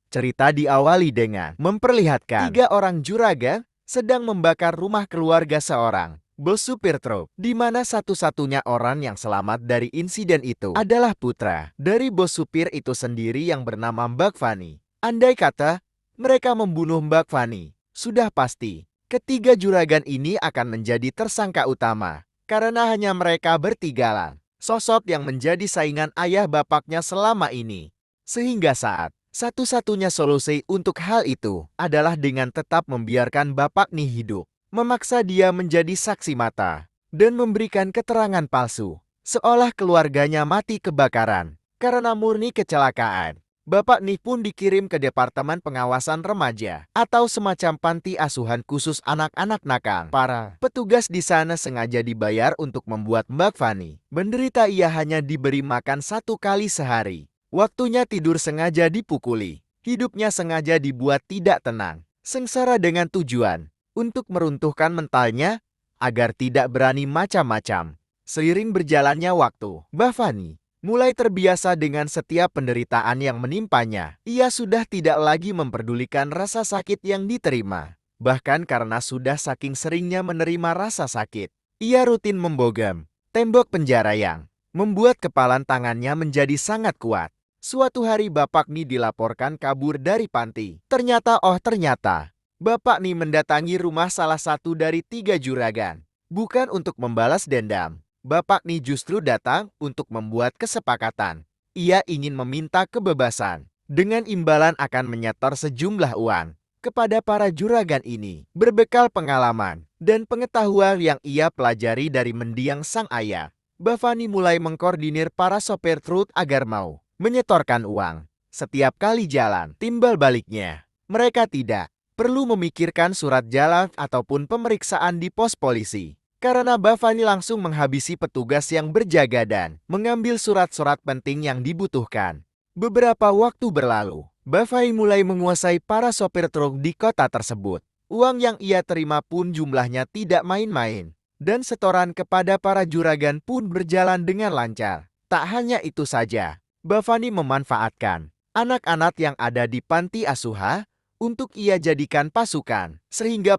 Cerita diawali dengan memperlihatkan tiga orang juragan sedang membakar rumah keluarga seorang bos supir truk, di mana satu-satunya orang yang selamat dari insiden itu adalah putra dari bos supir itu sendiri yang bernama Mbak Fani. Andai kata mereka membunuh Mbak Fani, sudah pasti ketiga juragan ini akan menjadi tersangka utama karena hanya mereka bertigalah sosok yang menjadi saingan ayah bapaknya selama ini. Sehingga satu-satunya solusi untuk hal itu adalah dengan tetap membiarkan Bapak Nih hidup, memaksa dia menjadi saksi mata, dan memberikan keterangan palsu, seolah keluarganya mati kebakaran karena murni kecelakaan. Bapak Nih pun dikirim ke Departemen Pengawasan Remaja atau semacam panti asuhan khusus anak-anak nakal. Para petugas di sana sengaja dibayar untuk membuat Mbak Fani menderita. Ia hanya diberi makan 1 kali sehari. Waktunya tidur sengaja dipukuli, hidupnya sengaja dibuat tidak tenang, sengsara dengan tujuan untuk meruntuhkan mentalnya agar tidak berani macam-macam. Seiring berjalannya waktu, Mbak Fani mulai terbiasa dengan setiap penderitaan yang menimpanya. Ia sudah tidak lagi memperdulikan rasa sakit yang diterima. Bahkan karena sudah saking seringnya menerima rasa sakit, ia rutin membogam tembok penjara yang membuat kepalan tangannya menjadi sangat kuat. Suatu hari Bapak Ni dilaporkan kabur dari panti. Ternyata Bapak Ni mendatangi rumah salah satu dari 3 juragan. Bukan untuk membalas dendam. Bapak Ni justru datang untuk membuat kesepakatan. Ia ingin meminta kebebasan. Dengan imbalan akan menyetor sejumlah uang kepada para juragan ini. Berbekal pengalaman dan pengetahuan yang ia pelajari dari mendiang sang ayah, Bafani mulai mengkoordinir para sopir truk agar mau menyetorkan uang setiap kali jalan. Timbal baliknya, mereka tidak perlu memikirkan surat jalan ataupun pemeriksaan di pos polisi, karena Bafani langsung menghabisi petugas yang berjaga dan mengambil surat-surat penting yang dibutuhkan. Beberapa waktu berlalu, Bafani mulai menguasai para sopir truk di kota tersebut. Uang yang ia terima pun jumlahnya tidak main-main, dan setoran kepada para juragan pun berjalan dengan lancar. Tak hanya itu saja, Bafani memanfaatkan anak-anak yang ada di panti asuhan untuk ia jadikan pasukan. Sehingga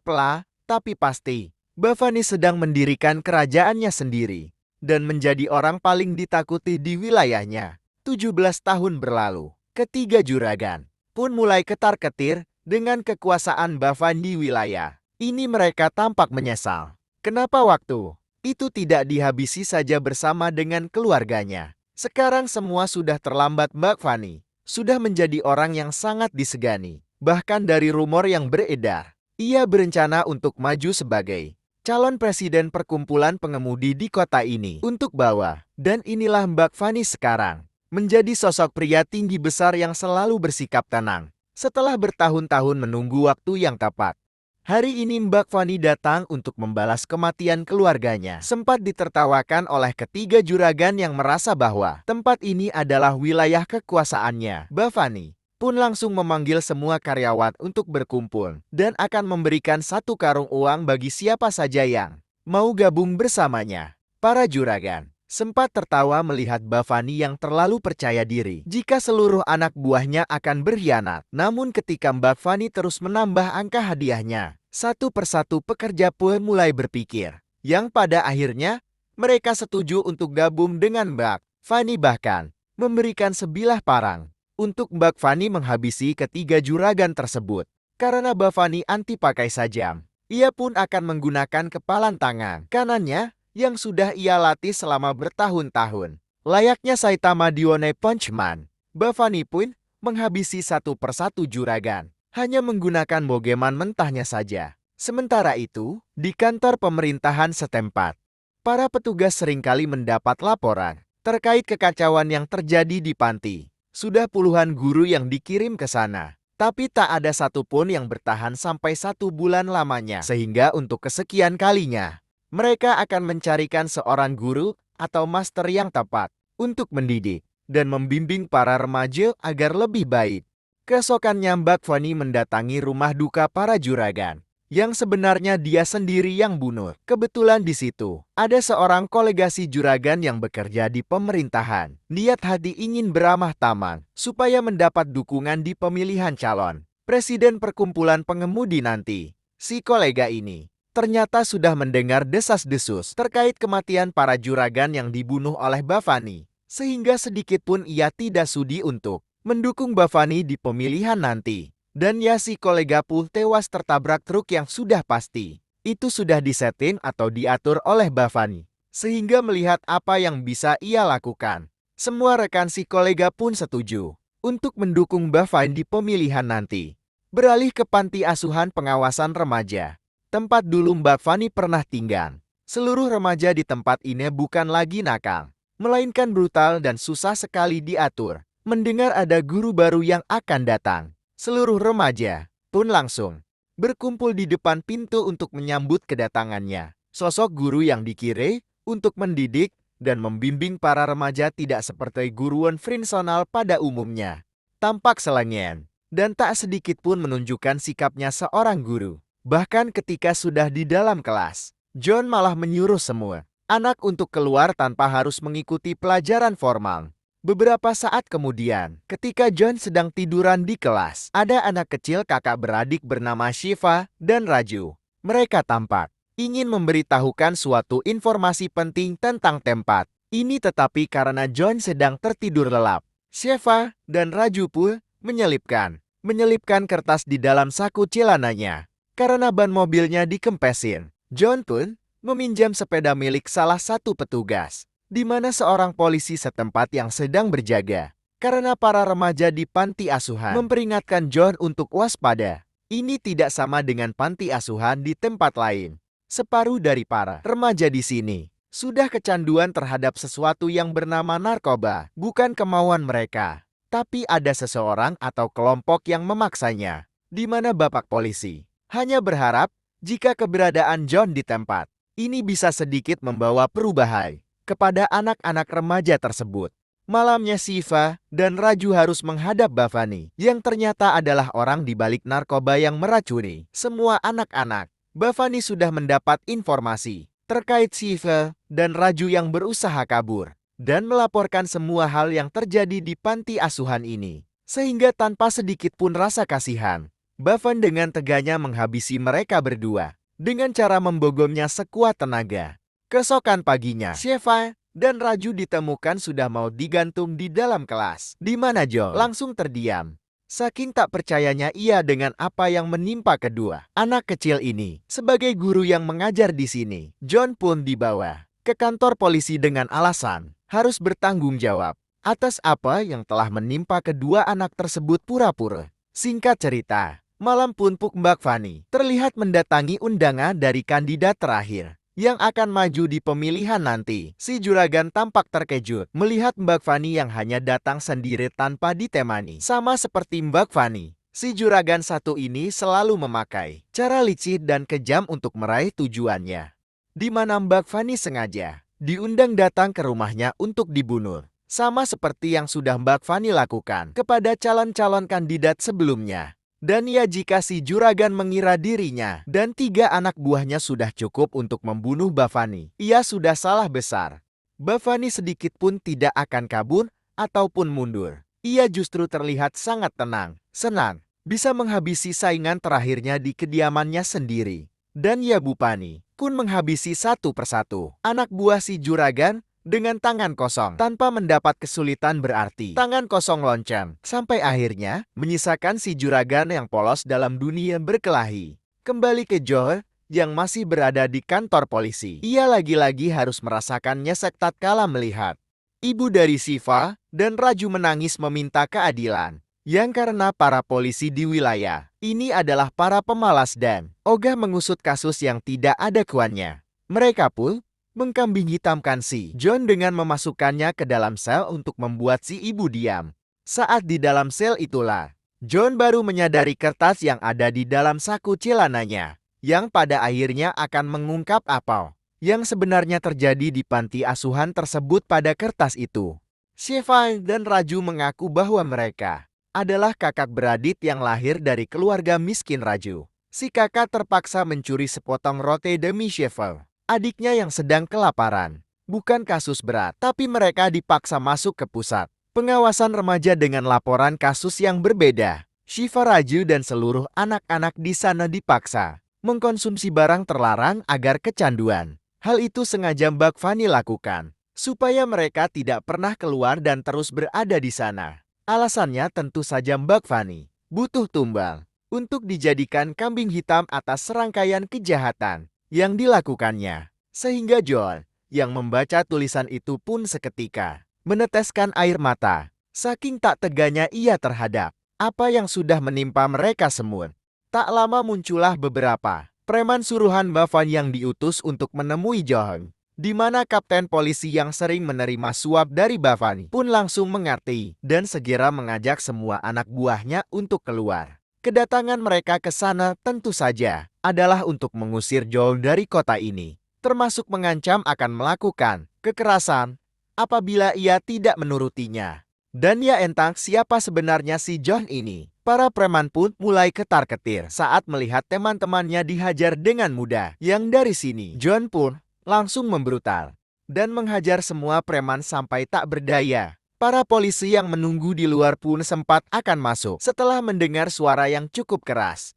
tapi pasti, Bafani sedang mendirikan kerajaannya sendiri dan menjadi orang paling ditakuti di wilayahnya. 17 tahun berlalu, ketiga juragan pun mulai ketar-ketir dengan kekuasaan Bafani di wilayah. Ini mereka tampak menyesal. Kenapa waktu itu tidak dihabisi saja bersama dengan keluarganya? Sekarang semua sudah terlambat. Mbak Fani sudah menjadi orang yang sangat disegani. Bahkan dari rumor yang beredar, ia berencana untuk maju sebagai calon presiden perkumpulan pengemudi di kota ini untuk bawa. Dan inilah Mbak Fani sekarang, menjadi sosok pria tinggi besar yang selalu bersikap tenang. Setelah bertahun-tahun menunggu waktu yang tepat, hari ini Mbak Fani datang untuk membalas kematian keluarganya. Sempat ditertawakan oleh ketiga juragan yang merasa bahwa tempat ini adalah wilayah kekuasaannya. Mbak Fani pun langsung memanggil semua karyawan untuk berkumpul dan akan memberikan 1 karung uang bagi siapa saja yang mau gabung bersamanya. Para juragan sempat tertawa melihat Bafani yang terlalu percaya diri jika seluruh anak buahnya akan berkhianat. Namun ketika Bafani terus menambah angka hadiahnya, satu persatu pekerja pun mulai berpikir, yang pada akhirnya mereka setuju untuk gabung dengan Mbak Fani, bahkan memberikan sebilah parang untuk Mbak Fani menghabisi ketiga juragan tersebut. Karena Bafani anti pakai sajam, ia pun akan menggunakan kepalan tangan kanannya yang sudah ia latih selama bertahun-tahun. Layaknya Saitama di One Punch Man, Bafani pun menghabisi satu persatu juragan hanya menggunakan bogeman mentahnya saja. Sementara itu, di kantor pemerintahan setempat, para petugas seringkali mendapat laporan terkait kekacauan yang terjadi di panti. Sudah puluhan guru yang dikirim ke sana, tapi tak ada satupun yang bertahan sampai 1 bulan lamanya. Sehingga untuk kesekian kalinya, mereka akan mencarikan seorang guru atau master yang tepat untuk mendidik dan membimbing para remaja agar lebih baik. Keesokannya Mbak Fani mendatangi rumah duka para juragan. yang sebenarnya dia sendiri yang bunuh. Kebetulan di situ ada seorang kolega si juragan yang bekerja di pemerintahan. Niat hati ingin beramah tamah supaya mendapat dukungan di pemilihan calon presiden perkumpulan pengemudi nanti. Si kolega ini ternyata sudah mendengar desas-desus terkait kematian para juragan yang dibunuh oleh Bhavani, sehingga sedikit pun ia tidak sudi untuk mendukung Bhavani di pemilihan nanti. Dan ya, si kolega pun tewas tertabrak truk yang sudah pasti itu sudah disetting atau diatur oleh Bhavani, sehingga melihat apa yang bisa ia lakukan. Semua rekan si kolega pun setuju untuk mendukung Bhavani di pemilihan nanti. Beralih ke panti asuhan pengawasan remaja, tempat dulu Bhavani pernah tinggal. Seluruh remaja di tempat ini bukan lagi nakal, melainkan brutal dan susah sekali diatur. Mendengar ada guru baru yang akan datang, seluruh remaja pun langsung berkumpul di depan pintu untuk menyambut kedatangannya. Sosok guru yang dikirim untuk mendidik dan membimbing para remaja tidak seperti guru konvensional pada umumnya. Tampak selengean dan tak sedikit pun menunjukkan sikapnya seorang guru. Bahkan ketika sudah di dalam kelas, John malah menyuruh semua anak untuk keluar tanpa harus mengikuti pelajaran formal. Beberapa saat kemudian, ketika John sedang tiduran di kelas, ada anak kecil kakak beradik bernama Shiva dan Raju. Mereka tampak ingin memberitahukan suatu informasi penting tentang tempat ini, tetapi karena John sedang tertidur lelap, Shiva dan Raju pun menyelipkan kertas di dalam saku celananya. Karena ban mobilnya dikempesin, John pun meminjam sepeda milik salah satu petugas, di mana seorang polisi setempat yang sedang berjaga. Karena para remaja di panti asuhan memperingatkan John untuk waspada. Ini tidak sama dengan panti asuhan di tempat lain. Separuh dari para remaja di sini sudah kecanduan terhadap sesuatu yang bernama narkoba. Bukan kemauan mereka, tapi ada seseorang atau kelompok yang memaksanya. Di mana bapak polisi hanya berharap jika keberadaan John di tempat ini bisa sedikit membawa perubahan kepada anak-anak remaja tersebut. Malamnya Shiva dan Raju harus menghadap Bhavani, yang ternyata adalah orang di balik narkoba yang meracuni semua anak-anak. Bhavani sudah mendapat informasi terkait Shiva dan Raju yang berusaha kabur dan melaporkan semua hal yang terjadi di panti asuhan ini. Sehingga tanpa sedikit pun rasa kasihan, Bhavani dengan teganya menghabisi mereka berdua dengan cara membogomnya sekuat tenaga. Keesokan paginya, Shiva dan Raju ditemukan sudah mau digantung di dalam kelas, di mana John langsung terdiam. Saking tak percayanya ia dengan apa yang menimpa kedua anak kecil ini. Sebagai guru yang mengajar di sini, John pun dibawa ke kantor polisi dengan alasan harus bertanggung jawab atas apa yang telah menimpa kedua anak tersebut pura-pura. Singkat cerita, malam pun Bhavani terlihat mendatangi undangan dari kandidat terakhir yang akan maju di pemilihan nanti. Si juragan tampak terkejut melihat Bhavani yang hanya datang sendiri tanpa ditemani. Sama seperti Bhavani, si juragan satu ini selalu memakai cara licik dan kejam untuk meraih tujuannya. Di mana Bhavani sengaja diundang datang ke rumahnya untuk dibunuh. Sama seperti yang sudah Bhavani lakukan kepada calon-calon kandidat sebelumnya. Dan ya, jika si juragan mengira dirinya dan 3 anak buahnya sudah cukup untuk membunuh Bhavani, ia sudah salah besar. Bhavani sedikit pun tidak akan kabur ataupun mundur. Ia justru terlihat sangat tenang, senang, bisa menghabisi saingan terakhirnya di kediamannya sendiri. Dan ya, Bupani pun menghabisi satu persatu anak buah si juragan dengan tangan kosong, tanpa mendapat kesulitan berarti. Tangan kosong lonceng, sampai akhirnya menyisakan si juragan yang polos dalam dunia berkelahi. Kembali ke John yang masih berada di kantor polisi. Ia lagi-lagi harus merasakan nyesek tatkala melihat ibu dari Shiva dan Raju menangis meminta keadilan. Yang karena para polisi di wilayah ini adalah para pemalas dan ogah mengusut kasus yang tidak ada kuannya. Mereka pun mengkambing hitamkan si John dengan memasukkannya ke dalam sel untuk membuat si ibu diam. Saat di dalam sel itulah, John baru menyadari kertas yang ada di dalam saku celananya, yang pada akhirnya akan mengungkap apa yang sebenarnya terjadi di panti asuhan tersebut pada kertas itu. Shiva dan Raju mengaku bahwa mereka adalah kakak beradik yang lahir dari keluarga miskin Raju. Si kakak terpaksa mencuri sepotong roti demi Sheffield, adiknya yang sedang kelaparan. Bukan kasus berat, tapi mereka dipaksa masuk ke pusat pengawasan remaja dengan laporan kasus yang berbeda. Shiva Raju dan seluruh anak-anak di sana dipaksa mengkonsumsi barang terlarang agar kecanduan. Hal itu sengaja Mbak Fani lakukan, supaya mereka tidak pernah keluar dan terus berada di sana. Alasannya tentu saja Mbak Fani butuh tumbal untuk dijadikan kambing hitam atas serangkaian kejahatan yang dilakukannya. Sehingga John, yang membaca tulisan itu pun seketika meneteskan air mata. Saking tak teganya ia terhadap apa yang sudah menimpa mereka semua. Tak lama muncullah beberapa preman suruhan Bavan yang diutus untuk menemui John, di mana kapten polisi yang sering menerima suap dari Bavan pun langsung mengerti dan segera mengajak semua anak buahnya untuk keluar. Kedatangan mereka ke sana tentu saja adalah untuk mengusir John dari kota ini, termasuk mengancam akan melakukan kekerasan apabila ia tidak menurutinya. Dan ya entang siapa sebenarnya si John ini. Para preman pun mulai ketar-ketir saat melihat teman-temannya dihajar dengan mudah. Yang dari sini, John pun langsung membrutal dan menghajar semua preman sampai tak berdaya. Para polisi yang menunggu di luar pun sempat akan masuk setelah mendengar suara yang cukup keras.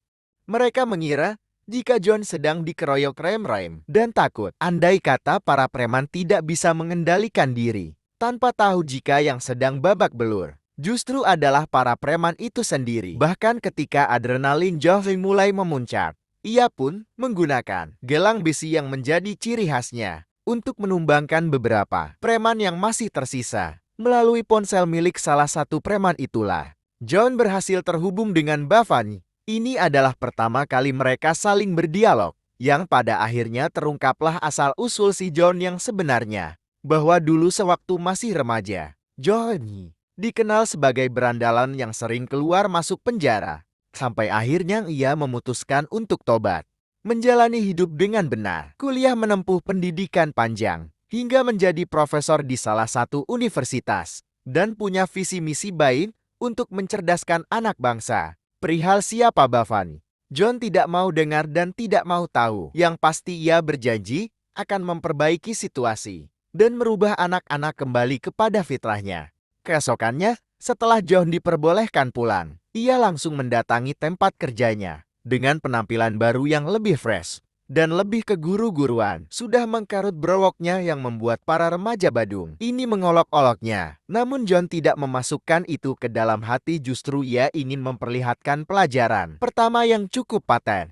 Mereka mengira jika John sedang dikeroyok rem-rem dan takut. Andai kata para preman tidak bisa mengendalikan diri, tanpa tahu jika yang sedang babak belur justru adalah para preman itu sendiri. Bahkan ketika adrenalin John mulai memuncak, ia pun menggunakan gelang besi yang menjadi ciri khasnya untuk menumbangkan beberapa preman yang masih tersisa. Melalui ponsel milik salah satu preman itulah, John berhasil terhubung dengan Bavan. Ini adalah pertama kali mereka saling berdialog, yang pada akhirnya terungkaplah asal-usul si John yang sebenarnya. Bahwa dulu sewaktu masih remaja, John dikenal sebagai berandalan yang sering keluar masuk penjara. Sampai akhirnya ia memutuskan untuk tobat, menjalani hidup dengan benar, kuliah menempuh pendidikan panjang, hingga menjadi profesor di salah satu universitas, dan punya visi misi baik untuk mencerdaskan anak bangsa. Perihal siapa Bavan, John tidak mau dengar dan tidak mau tahu. Yang pasti ia berjanji akan memperbaiki situasi dan merubah anak-anak kembali kepada fitrahnya. Keesokannya, setelah John diperbolehkan pulang, ia langsung mendatangi tempat kerjanya dengan penampilan baru yang lebih fresh dan lebih keguru-guruan. Sudah mengkarut browoknya yang membuat para remaja Badung ini mengolok-oloknya. Namun John tidak memasukkan itu ke dalam hati, justru ia ingin memperlihatkan pelajaran pertama yang cukup paten,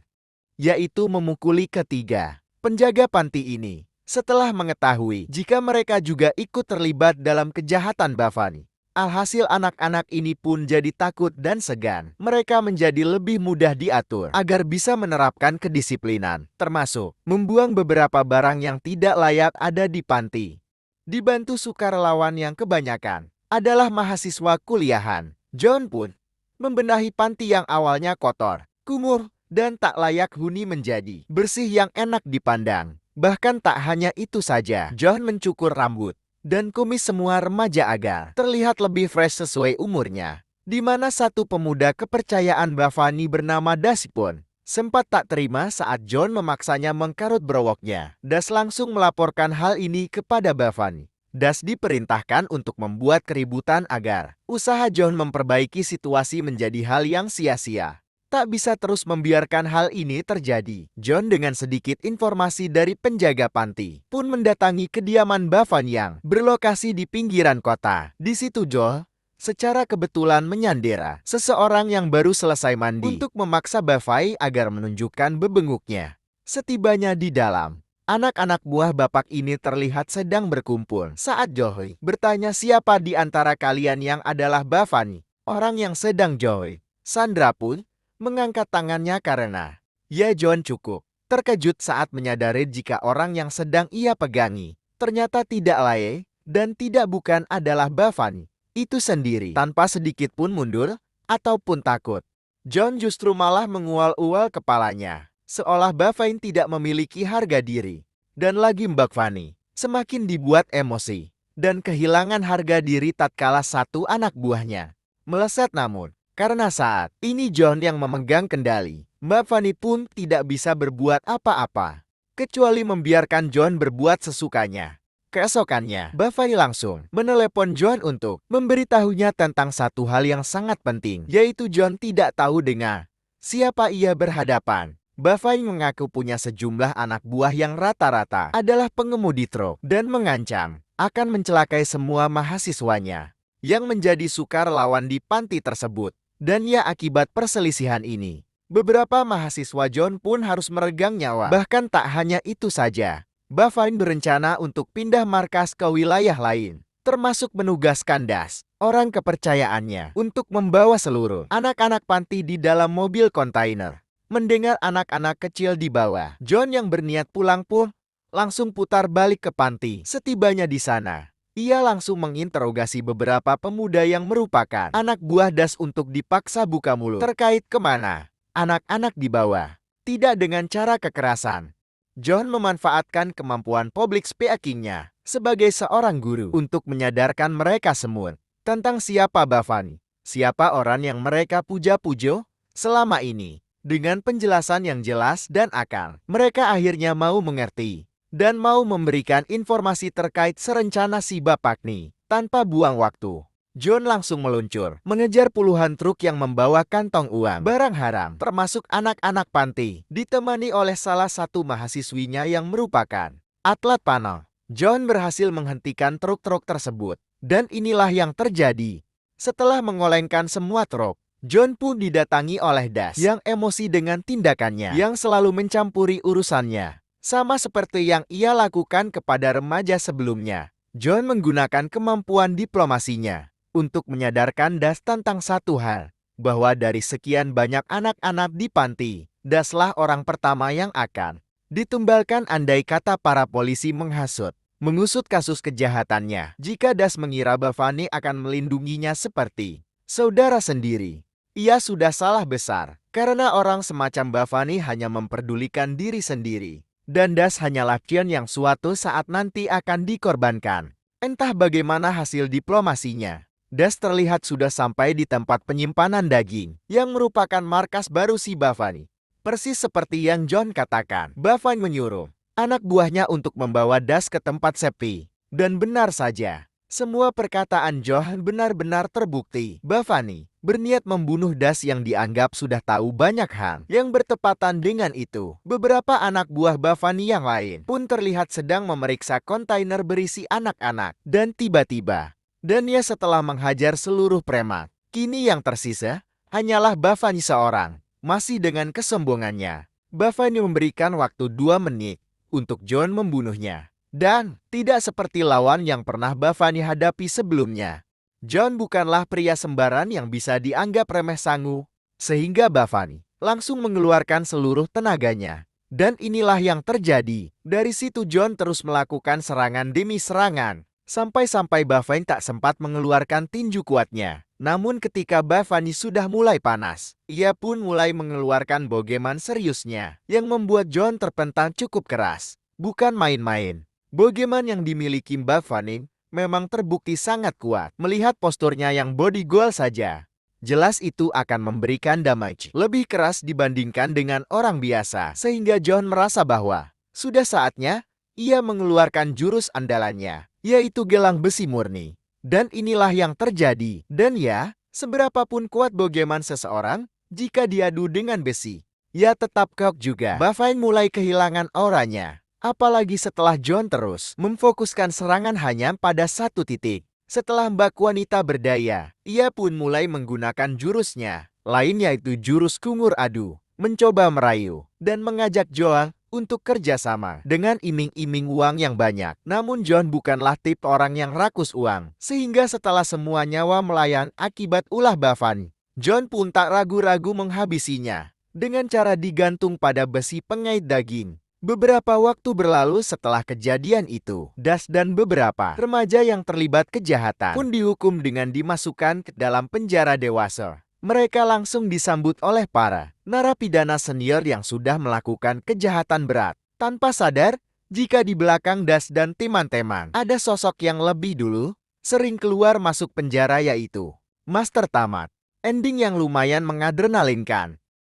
yaitu memukuli ketiga penjaga panti ini. Setelah mengetahui jika mereka juga ikut terlibat dalam kejahatan Bavan, alhasil anak-anak ini pun jadi takut dan segan. Mereka menjadi lebih mudah diatur agar bisa menerapkan kedisiplinan, termasuk membuang beberapa barang yang tidak layak ada di panti. Dibantu sukarelawan yang kebanyakan adalah mahasiswa kuliahan, John pun membenahi panti yang awalnya kotor, kumuh, dan tak layak huni menjadi bersih yang enak dipandang. Bahkan tak hanya itu saja, John mencukur rambut dan kumis semua remaja agar terlihat lebih fresh sesuai umurnya. Di mana satu pemuda kepercayaan Bavani bernama Das pun sempat tak terima saat John memaksanya mengkarut browoknya. Das langsung melaporkan hal ini kepada Bavani. Das diperintahkan untuk membuat keributan agar usaha John memperbaiki situasi menjadi hal yang sia-sia. Tak bisa terus membiarkan hal ini terjadi. John dengan sedikit informasi dari penjaga panti pun mendatangi kediaman Bavan yang berlokasi di pinggiran kota. Di situ John secara kebetulan menyandera seseorang yang baru selesai mandi untuk memaksa Bavai agar menunjukkan bebenguknya. Setibanya di dalam, anak-anak buah bapak ini terlihat sedang berkumpul. Saat Joy bertanya siapa di antara kalian yang adalah Bavani, orang yang sedang Joy sandra pun mengangkat tangannya karena ya John cukup terkejut saat menyadari jika orang yang sedang ia pegangi ternyata tidak lain dan tidak bukan adalah Bavani itu sendiri. Tanpa sedikit pun mundur ataupun takut, John justru malah mengual-ual kepalanya, seolah Bavani tidak memiliki harga diri. Dan lagi Mbak Fani semakin dibuat emosi dan kehilangan harga diri tatkala satu anak buahnya meleset. Namun karena saat ini John yang memegang kendali Mbak Fanny pun tidak bisa berbuat apa-apa, kecuali membiarkan John berbuat sesukanya. Keesokannya, Mbak Fanny langsung menelepon John untuk memberitahunya tentang satu hal yang sangat penting, yaitu John tidak tahu dengan siapa ia berhadapan. Mbak Fanny mengaku punya sejumlah anak buah yang rata-rata adalah pengemudi truk dan mengancam akan mencelakai semua mahasiswanya yang menjadi sukarelawan di panti tersebut. Dan ya, akibat perselisihan ini, beberapa mahasiswa John pun harus meregang nyawa. Bahkan tak hanya itu saja, Mbak Fanny berencana untuk pindah markas ke wilayah lain, termasuk menugaskan Das, orang kepercayaannya, untuk membawa seluruh anak-anak panti di dalam mobil kontainer. Mendengar anak-anak kecil di bawah, John yang berniat pulang pun langsung putar balik ke panti. Setibanya di sana, ia langsung menginterogasi beberapa pemuda yang merupakan anak buah Das untuk dipaksa buka mulut terkait kemana anak-anak dibawa. Tidak dengan cara kekerasan. John memanfaatkan kemampuan public speaking-nya sebagai seorang guru untuk menyadarkan mereka semua tentang siapa Mbak Fanny, siapa orang yang mereka puja-puja selama ini. Dengan penjelasan yang jelas dan akal, mereka akhirnya mau mengerti dan mau memberikan informasi terkait serencana si Bapak Ni. Tanpa buang waktu, John langsung meluncur mengejar puluhan truk yang membawa kantong uang barang haram, termasuk anak-anak panti, ditemani oleh salah satu mahasiswinya yang merupakan atlet panel. John berhasil menghentikan truk-truk tersebut, dan inilah yang terjadi. Setelah mengolengkan semua truk, John pun didatangi oleh Das yang emosi dengan tindakannya yang selalu mencampuri urusannya. Sama seperti yang ia lakukan kepada remaja sebelumnya, John menggunakan kemampuan diplomasinya untuk menyadarkan Das tentang satu hal, bahwa dari sekian banyak anak-anak di panti, Daslah orang pertama yang akan ditumbalkan andai kata para polisi mengusut kasus kejahatannya. Jika Das mengira Mbak Fanny akan melindunginya seperti saudara sendiri, ia sudah salah besar, karena orang semacam Mbak Fanny hanya memperdulikan diri sendiri. Dan Das hanyalah pion yang suatu saat nanti akan dikorbankan. Entah bagaimana hasil diplomasinya, Das terlihat sudah sampai di tempat penyimpanan daging, yang merupakan markas baru si Mbak Fanny. Persis seperti yang John katakan, Mbak Fanny menyuruh anak buahnya untuk membawa Das ke tempat sepi. Dan benar saja, semua perkataan John benar-benar terbukti. Mbak Fanny berniat membunuh Das yang dianggap sudah tahu banyak hal yang bertepatan dengan itu. Beberapa anak buah Mbak Fanny yang lain pun terlihat sedang memeriksa kontainer berisi anak-anak. Dan tiba-tiba, ia setelah menghajar seluruh preman, kini yang tersisa hanyalah Mbak Fanny seorang. Masih dengan kesombongannya, Mbak Fanny memberikan waktu 2 menit untuk John membunuhnya. Dan tidak seperti lawan yang pernah Mbak Fanny hadapi sebelumnya, John bukanlah pria sembaran yang bisa dianggap remeh sangu, sehingga Mbak Fanny langsung mengeluarkan seluruh tenaganya. Dan inilah yang terjadi. Dari situ John terus melakukan serangan demi serangan, sampai-sampai Mbak Fanny tak sempat mengeluarkan tinju kuatnya. Namun ketika Mbak Fanny sudah mulai panas, ia pun mulai mengeluarkan bogeman seriusnya, yang membuat John terpental cukup keras. Bukan main-main. Bogeman yang dimiliki Mbak Fanny memang terbukti sangat kuat. Melihat posturnya yang body goal saja, jelas itu akan memberikan damage lebih keras dibandingkan dengan orang biasa. Sehingga John merasa bahwa sudah saatnya ia mengeluarkan jurus andalannya, yaitu gelang besi murni. Dan inilah yang terjadi. Dan ya, seberapapun kuat bogeman seseorang, jika diadu dengan besi, ia tetap kok juga. Mbak Fanny mulai kehilangan auranya. Apalagi setelah John terus memfokuskan serangan hanya pada satu titik. Setelah Mbak wanita berdaya, ia pun mulai menggunakan jurusnya lain, yaitu jurus kungur adu, mencoba merayu dan mengajak John untuk kerjasama dengan iming-iming uang yang banyak. Namun John bukanlah tipe orang yang rakus uang, sehingga setelah semua nyawa melayang akibat ulah Mbak Fanny, John pun tak ragu-ragu menghabisinya dengan cara digantung pada besi pengait daging. Beberapa waktu berlalu setelah kejadian itu, Das dan beberapa remaja yang terlibat kejahatan pun dihukum dengan dimasukkan ke dalam penjara dewasa. Mereka langsung disambut oleh para narapidana senior yang sudah melakukan kejahatan berat, tanpa sadar jika di belakang Das dan teman-teman ada sosok yang lebih dulu sering keluar masuk penjara, yaitu Master Tamat. Ending yang lumayan mengadrenalinkan.